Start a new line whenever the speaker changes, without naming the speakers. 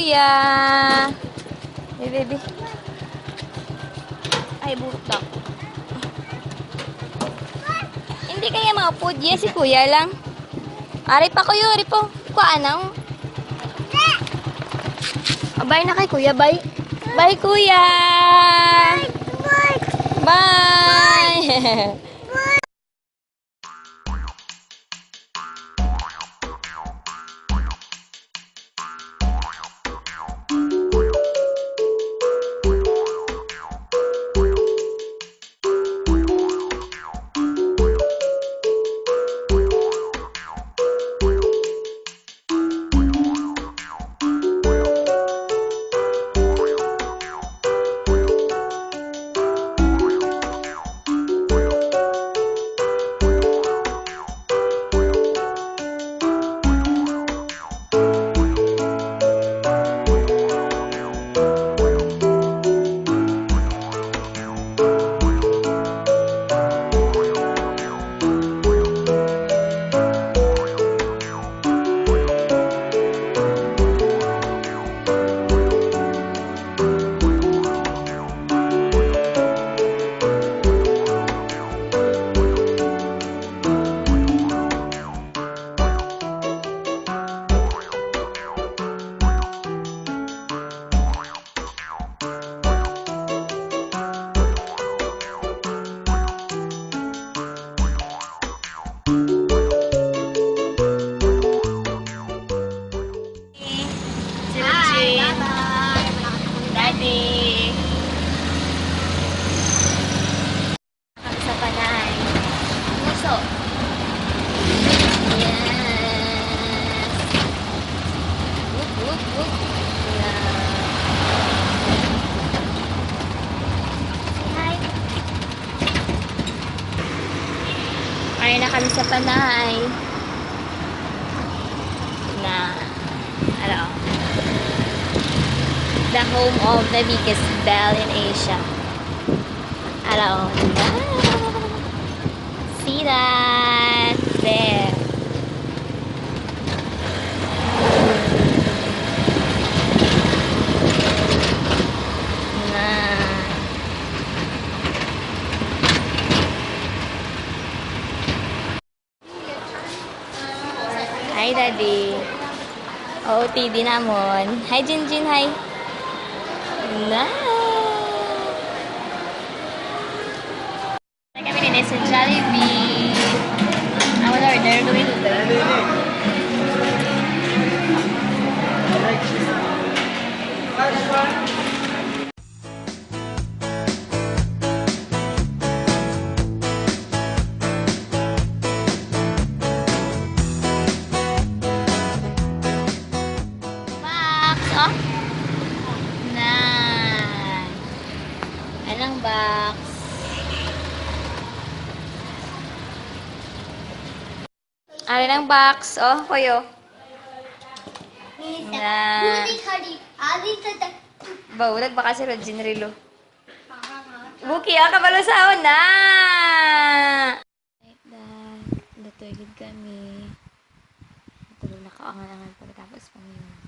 kuya. Baby. Ay, burok daw. Hindi kaya maupod. Yes, si kuya lang. Ari pa kuya, ari po. Kuanang. Bye na kay kuya, bye. Bye, kuya. Bye. Daddy. Kami sa Panay. Puso. Yes. Whoop. Yeah. Hi. Ay na kami sa Panay. The home of the biggest bell in Asia. Hello. See that? There. Hi, Daddy. OOTD namon. Hi, Jinjin. Hi. Nice. Kami din sa Jollibee. I wanna order. Do it. Box, oh. Anong box? Ano ng box? Oh, kuyo. Na. Baulag baka si Rodjin Rilo. Buki, kabalo sa na. Like that. Datoy gid kami. Tulog na kaangan pagkatapos pa ngayon.